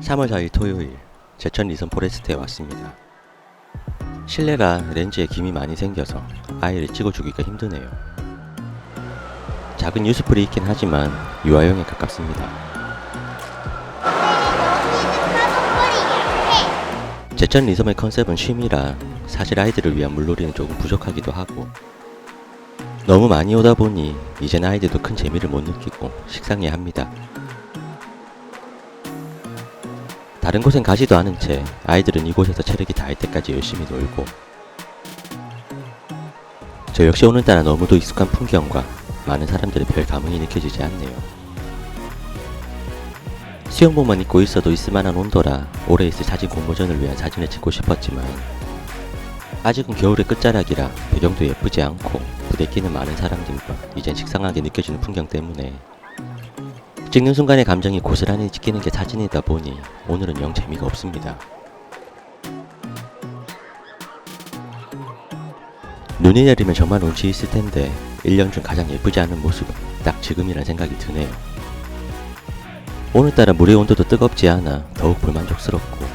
3월 4일 토요일, 제천 리선 포레스트에 왔습니다. 실내라 렌즈에 김이 많이 생겨서 아이를 찍어주기가 힘드네요. 작은 유스풀이 있긴 하지만 유아용에 가깝습니다. 제천 리섬의 컨셉은 쉼이라 사실 아이들을 위한 물놀이는 조금 부족하기도 하고, 너무 많이 오다 보니 이젠 아이들도 큰 재미를 못 느끼고 식상해합니다. 다른 곳엔 가지도 않은 채 아이들은 이곳에서 체력이 닿을 때까지 열심히 놀고, 저 역시 오늘따라 너무도 익숙한 풍경과 많은 사람들의 별 감흥이 느껴지지 않네요. 수영복만 입고 있어도 있을만한 온도라 오래 있을 사진 공모전을 위한 사진을 찍고 싶었지만, 아직은 겨울의 끝자락이라 배경도 예쁘지 않고 부대끼는 많은 사람들과 이젠 식상하게 느껴지는 풍경 때문에 찍는 순간의 감정이 고스란히 찍히는 게 사진이다 보니 오늘은 영 재미가 없습니다. 눈이 내리면 정말 운치 있을 텐데 1년 중 가장 예쁘지 않은 모습은 딱 지금이란 생각이 드네요. 오늘따라 물의 온도도 뜨겁지 않아 더욱 불만족스럽고,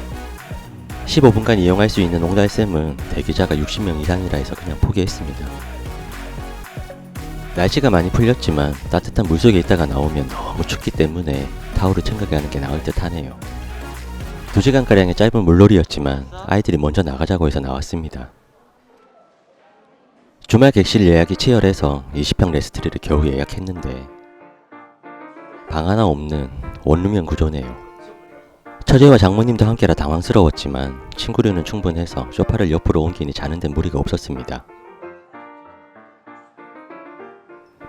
15분간 이용할 수 있는 옹달샘은 대기자가 60명 이상이라 해서 그냥 포기했습니다. 날씨가 많이 풀렸지만 따뜻한 물속에 있다가 나오면 너무 춥기 때문에 타올을 챙겨가는 게 나을 듯 하네요. 2시간가량의 짧은 물놀이였지만 아이들이 먼저 나가자고 해서 나왔습니다. 주말 객실 예약이 치열해서 20평 레스트리를 겨우 예약했는데 방 하나 없는 원룸형 구조네요. 처제와 장모님도 함께라 당황스러웠지만 친구류는 충분해서 소파를 옆으로 옮기니 자는 데 무리가 없었습니다.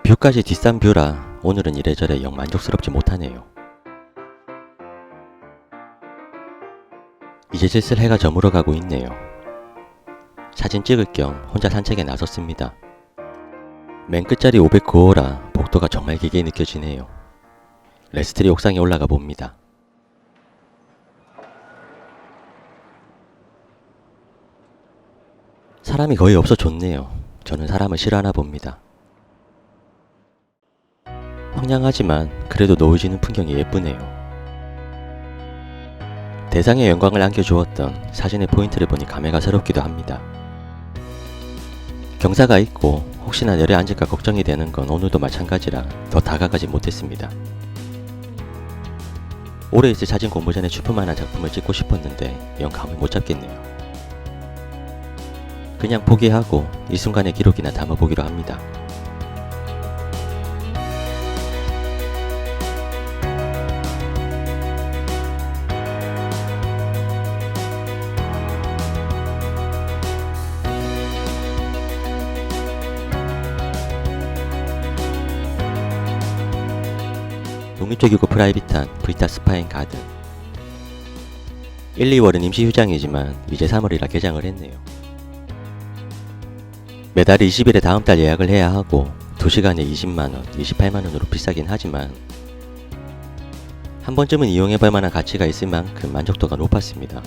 뷰까지 뒷산 뷰라 오늘은 이래저래 영 만족스럽지 못하네요. 이제 슬슬 해가 저물어 가고 있네요. 사진 찍을 겸 혼자 산책에 나섰습니다. 맨 끝자리 509호라 복도가 정말 길게 느껴지네요. 레스트리 옥상에 올라가 봅니다. 사람이 거의 없어 좋네요. 저는 사람을 싫어하나 봅니다. 황량하지만 그래도 노을 지는 풍경이 예쁘네요. 대상의 영광을 안겨주었던 사진의 포인트를 보니 감회가 새롭기도 합니다. 경사가 있고 혹시나 내려앉을까 걱정이 되는 건 오늘도 마찬가지라 더 다가가지 못했습니다. 오래 있을 사진 공모전에 출품만한 작품을 찍고 싶었는데 영 감을 못 잡겠네요. 그냥 포기하고 이 순간의 기록이나 담아보기로 합니다. 독립적이고 프라이빗한 브리타 스파인 가든. 1, 2월은 임시 휴장이지만 이제 3월이라 개장을 했네요. 매달 20일에 다음 달 예약을 해야 하고 2시간에 20만원, 28만원으로 비싸긴 하지만 한 번쯤은 이용해볼 만한 가치가 있을 만큼 만족도가 높았습니다.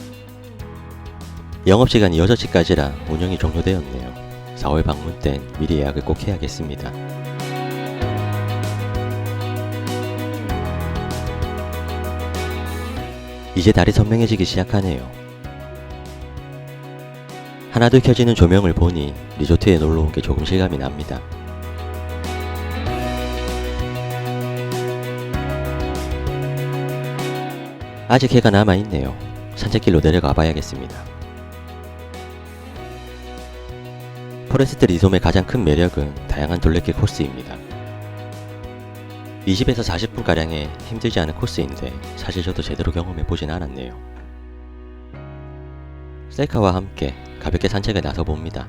영업시간이 6시까지라 운영이 종료되었네요. 4월 방문 땐 미리 예약을 꼭 해야겠습니다. 이제 달이 선명해지기 시작하네요. 하나둘 켜지는 조명을 보니 리조트에 놀러온 게 조금 실감이 납니다. 아직 해가 남아있네요. 산책길로 내려가 봐야겠습니다. 포레스트 리솜의 가장 큰 매력은 다양한 둘레길 코스입니다. 20에서 40분가량의 힘들지 않은 코스인데 사실 저도 제대로 경험해보진 않았네요. 셀카와 함께 가볍게 산책에 나서봅니다.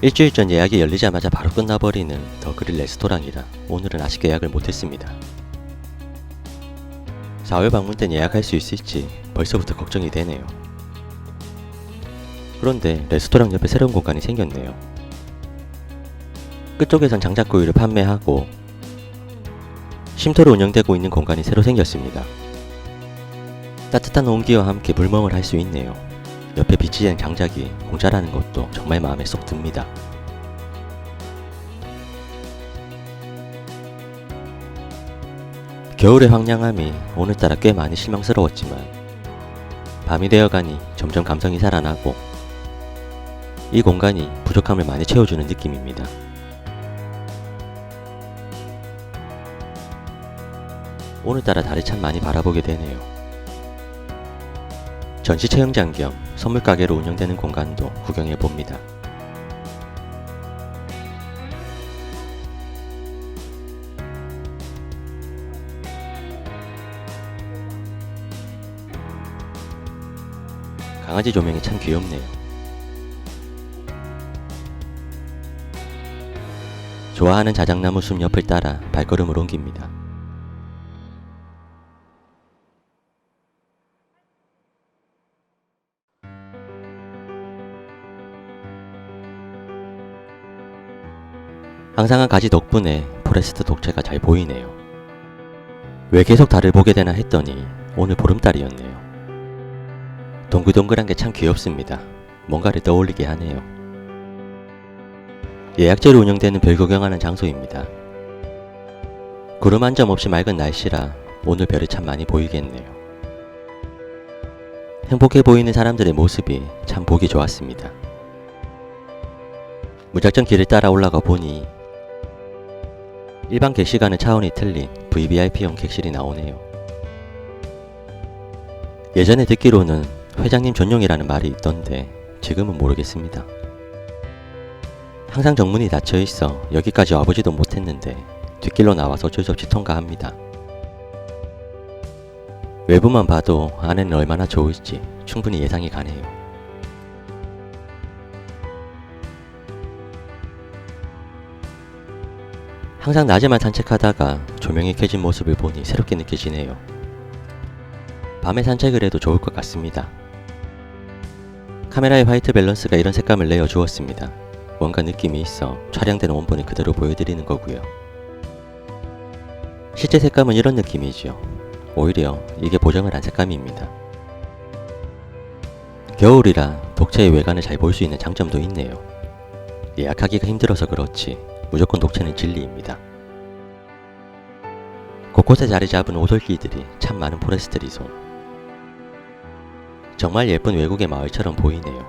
일주일 전 예약이 열리자마자 바로 끝나버리는 더 그릴 레스토랑이라 오늘은 아쉽게 예약을 못했습니다. 4월 방문 땐 예약할 수 있을지 벌써부터 걱정이 되네요. 그런데 레스토랑 옆에 새로운 공간이 생겼네요. 끝쪽에선 장작구이를 판매하고 쉼터로 운영되고 있는 공간이 새로 생겼습니다. 따뜻한 온기와 함께 불멍을 할 수 있네요. 옆에 비치된 장작이 공짜라는 것도 정말 마음에 쏙 듭니다. 겨울의 황량함이 오늘따라 꽤 많이 실망스러웠지만 밤이 되어가니 점점 감성이 살아나고 이 공간이 부족함을 많이 채워주는 느낌입니다. 오늘따라 달을 참 많이 바라보게 되네요. 전시 체험장 겸 선물 가게로 운영되는 공간도 구경해봅니다. 강아지 조명이 참 귀엽네요. 좋아하는 자작나무 숲 옆을 따라 발걸음을 옮깁니다. 항상한 가지 덕분에 포레스트 독채가 잘 보이네요. 왜 계속 달을 보게 되나 했더니 오늘 보름달이었네요. 동글동글한 게 참 귀엽습니다. 뭔가를 떠올리게 하네요. 예약제로 운영되는 별 구경하는 장소입니다. 구름 한 점 없이 맑은 날씨라 오늘 별이 참 많이 보이겠네요. 행복해 보이는 사람들의 모습이 참 보기 좋았습니다. 무작정 길을 따라 올라가 보니 일반 객실과는 차원이 틀린 VVIP용 객실이 나오네요. 예전에 듣기로는 회장님 전용이라는 말이 있던데 지금은 모르겠습니다. 항상 정문이 닫혀 있어 여기까지 와보지도 못했는데 뒷길로 나와서 어쩔 수 없이 통과합니다. 외부만 봐도 안에는 얼마나 좋을지 충분히 예상이 가네요. 항상 낮에만 산책하다가 조명이 켜진 모습을 보니 새롭게 느껴지네요. 밤에 산책을 해도 좋을 것 같습니다. 카메라의 화이트 밸런스가 이런 색감을 내어주었습니다. 뭔가 느낌이 있어 촬영된 원본을 그대로 보여드리는 거고요. 실제 색감은 이런 느낌이죠. 오히려 이게 보정을 한 색감입니다. 겨울이라 독채의 외관을 잘 볼 수 있는 장점도 있네요. 예약하기가 힘들어서 그렇지 무조건 독채는 진리입니다. 곳곳에 자리 잡은 오솔길들이 참 많은 포레스트 리손. 정말 예쁜 외국의 마을처럼 보이네요.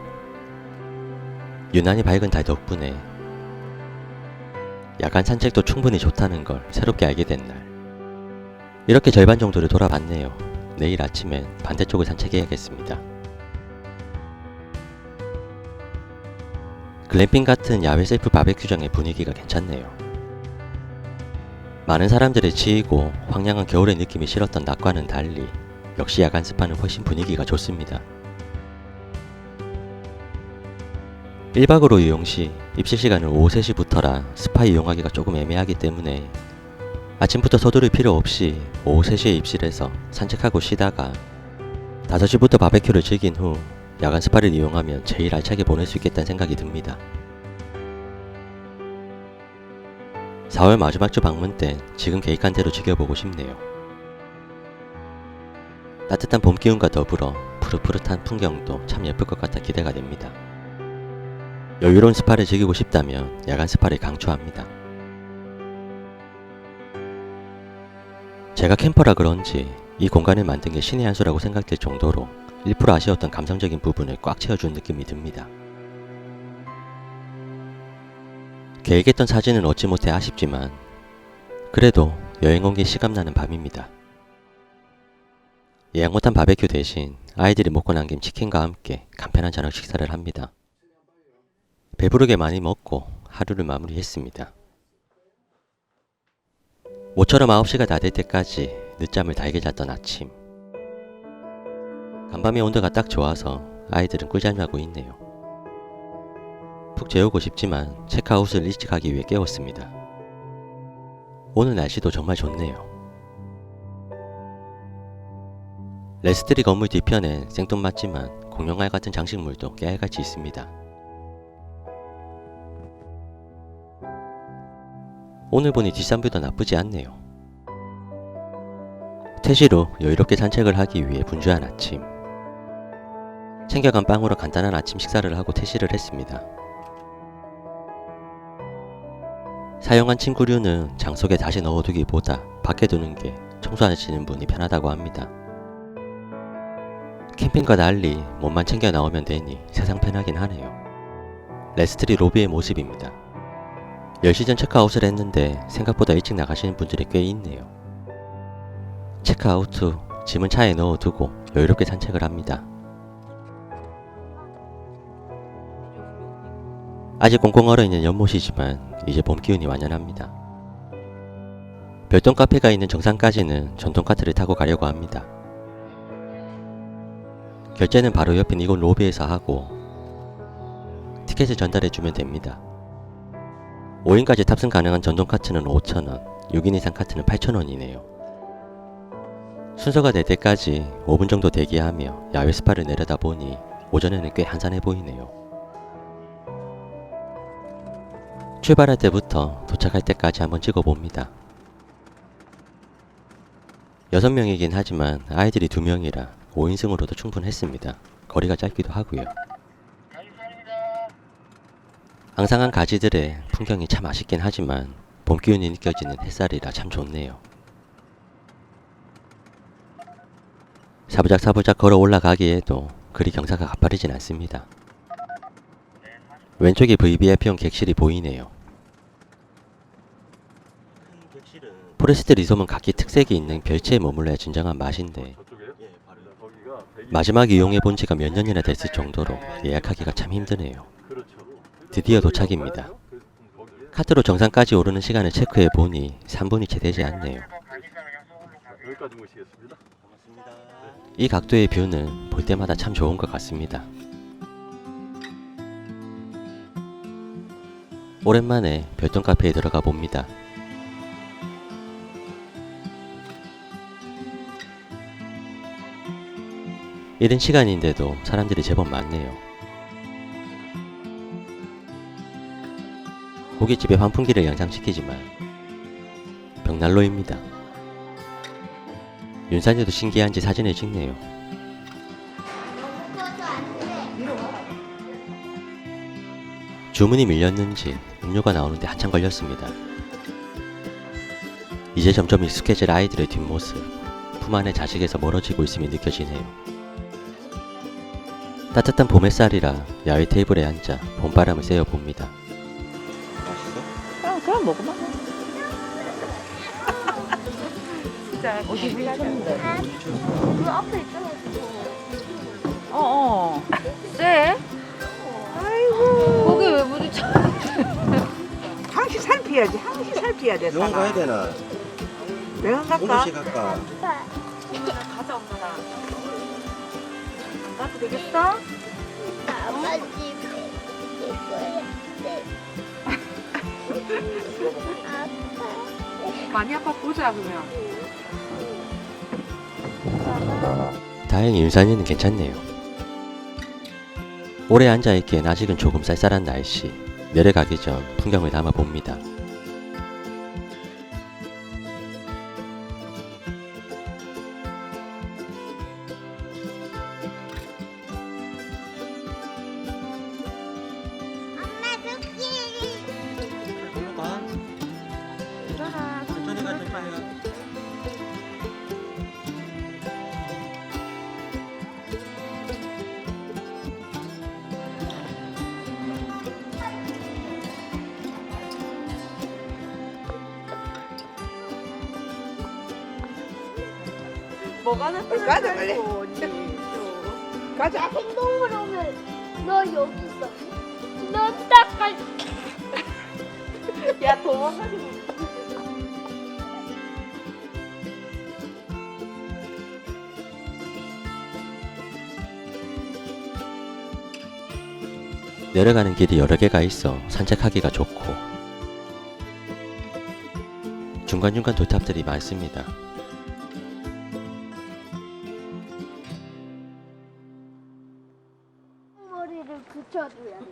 유난히 밝은 달 덕분에 야간 산책도 충분히 좋다는 걸 새롭게 알게 된 날. 이렇게 절반 정도를 돌아봤네요. 내일 아침엔 반대쪽을 산책해야겠습니다. 글램핑 같은 야외 셀프 바베큐장의 분위기가 괜찮네요. 많은 사람들이 치이고 황량한 겨울의 느낌이 싫었던 낮과는 달리 역시 야간 스파는 훨씬 분위기가 좋습니다. 1박으로 이용 시 입실 시간은 오후 3시부터라 스파 이용하기가 조금 애매하기 때문에 아침부터 서두를 필요 없이 오후 3시에 입실해서 산책하고 쉬다가 5시부터 바베큐를 즐긴 후 야간 스파를 이용하면 제일 알차게 보낼 수 있겠다는 생각이 듭니다. 4월 마지막 주 방문 땐 지금 계획한 대로 즐겨보고 싶네요. 따뜻한 봄 기운과 더불어 푸릇푸릇한 풍경도 참 예쁠 것 같아 기대가 됩니다. 여유로운 스파를 즐기고 싶다면 야간 스파를 강추합니다. 제가 캠퍼라 그런지 이 공간을 만든 게 신의 한 수라고 생각될 정도로 1% 아쉬웠던 감성적인 부분을 꽉 채워준 느낌이 듭니다. 계획했던 사진은 얻지 못해 아쉽지만 그래도 여행 온 게 실감나는 밤입니다. 예약 못한 바베큐 대신 아이들이 먹고 남긴 치킨과 함께 간편한 저녁 식사를 합니다. 배부르게 많이 먹고 하루를 마무리했습니다. 모처럼 9시가 다 될 때까지 늦잠을 달게 잤던 아침. 간밤의 온도가 딱 좋아서 아이들은 꿀잠 자고 있네요. 푹 재우고 싶지만 체크아웃을 일찍 하기 위해 깨웠습니다. 오늘 날씨도 정말 좋네요. 레스트리 건물 뒤편엔 생뚱맞지만 공룡알 같은 장식물도 깨알같이 있습니다. 오늘 보니 뒷산뷰도 나쁘지 않네요. 퇴실 후 여유롭게 산책을 하기 위해 분주한 아침. 챙겨간 빵으로 간단한 아침 식사를 하고 퇴실을 했습니다. 사용한 침구류는 장속에 다시 넣어두기보다 밖에 두는 게 청소하시는 분이 편하다고 합니다. 캠핑과 달리 몸만 챙겨 나오면 되니 세상 편하긴 하네요. 레스트리 로비의 모습입니다. 10시 전 체크아웃을 했는데 생각보다 일찍 나가시는 분들이 꽤 있네요. 체크아웃 후 짐은 차에 넣어두고 여유롭게 산책을 합니다. 아직 꽁꽁 얼어있는 연못이지만 이제 봄 기운이 완연합니다. 별동 카페가 있는 정상까지는 전동 카트를 타고 가려고 합니다. 결제는 바로 옆인 이곳 로비에서 하고 티켓을 전달해주면 됩니다. 5인까지 탑승 가능한 전동 카트는 5,000원, 6인 이상 카트는 8,000원이네요. 순서가 될 때까지 5분 정도 대기하며 야외 스파를 내려다보니 오전에는 꽤 한산해 보이네요. 출발할 때부터 도착할 때까지 한번 찍어봅니다. 6명이긴 하지만 아이들이 2명이라 5인승으로도 충분했습니다. 거리가 짧기도 하고요. 앙상한 가지들의 풍경이 참 아쉽긴 하지만 봄 기운이 느껴지는 햇살이라 참 좋네요. 사부작 걸어 올라가기에도 그리 경사가 가파르진 않습니다. 왼쪽에 VVIP용 객실이 보이네요. 포레스트 리솜은 각기 특색이 있는 별채에 머물러야 진정한 맛인데 마지막 이용해본 지가 몇 년이나 됐을 정도로 예약하기가 참 힘드네요. 드디어 도착입니다. 카트로 정상까지 오르는 시간을 체크해보니 3분이 채 되지 않네요. 이 각도의 뷰는 볼 때마다 참 좋은 것 같습니다. 오랜만에 별동 카페에 들어가 봅니다. 이른 시간인데도 사람들이 제법 많네요. 고깃집의 환풍기를 연상시키지만 벽난로입니다. 윤산이도 신기한지 사진을 찍네요. 주문이 밀렸는지 음료가 나오는데 한참 걸렸습니다. 이제 점점 익숙해질 아이들의 뒷모습, 품 안의 자식에서 멀어지고 있음이 느껴지네요. 따뜻한 봄 햇살이라 야외 테이블에 앉아 봄바람을 쐬어봅니다. 그럼 먹어봐. 진짜 어디 미쳤는데. 그 앞에 있잖아. 쎄? 아이고. 거기 왜 부딪혀? 항시 살피야지. 항시 살피야 돼. 병원 가야 되나? 병원 갈까? 오늘씩 갈까? 가자 엄마랑. 안 가도 되겠어? 아빠 집에 이거야. 아빠. 많이 아파 보자 그러면. 다행히 윤산이는 괜찮네요. 오래 앉아있기엔 아직은 조금 쌀쌀한 날씨. 내려가기 전 풍경을 담아봅니다. 엄마 토끼. 가. 일어나. 천천히 가. 뭐가 나타나? 가자 빨리. 가자. 행동을 오면 너 여기 있어. 너 딱 갈. 야 도망가지. 내려가는 길이 여러 개가 있어 산책하기가 좋고 중간중간 돌탑들이 많습니다. 머리를 붙여줘야 돼.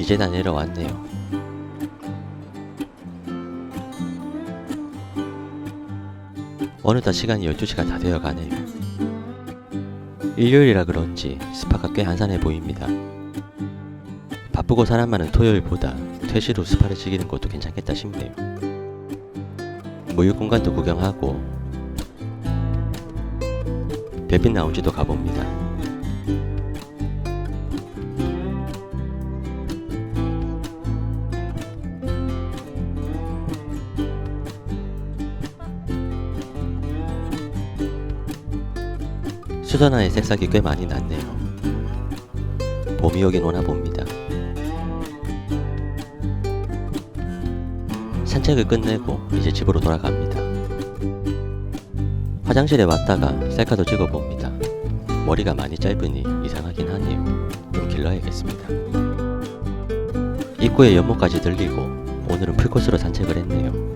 이제 다 내려왔네요. 어느덧 시간이 12시가 다 되어가네요. 일요일이라 그런지 스파가 꽤 한산해 보입니다. 바쁘고 사람 많은 토요일보다 퇴실 후 스파를 즐기는 것도 괜찮겠다 싶네요. 모유공간도 구경하고 별빛 라운지도 가봅니다. 수선 안에 새싹이 꽤 많이 났네요. 봄이 오긴 오나 봅니다. 산책을 끝내고 이제 집으로 돌아갑니다. 화장실에 왔다가 셀카도 찍어봅니다. 머리가 많이 짧으니 이상하긴 하네요. 좀 길러야겠습니다. 입구에 연못까지 들리고 오늘은 풀코스로 산책을 했네요.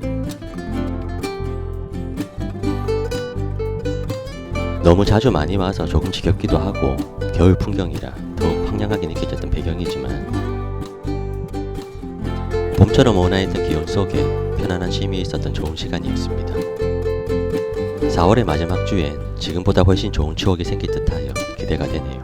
너무 자주 많이 와서 조금 지겹기도 하고 겨울 풍경이라 더욱 황량하게 느껴졌던 배경이지만 봄처럼 온화했던 기온 속에 편안한 쉼이 있었던 좋은 시간이었습니다. 4월의 마지막 주엔 지금보다 훨씬 좋은 추억이 생길 듯하여 기대가 되네요.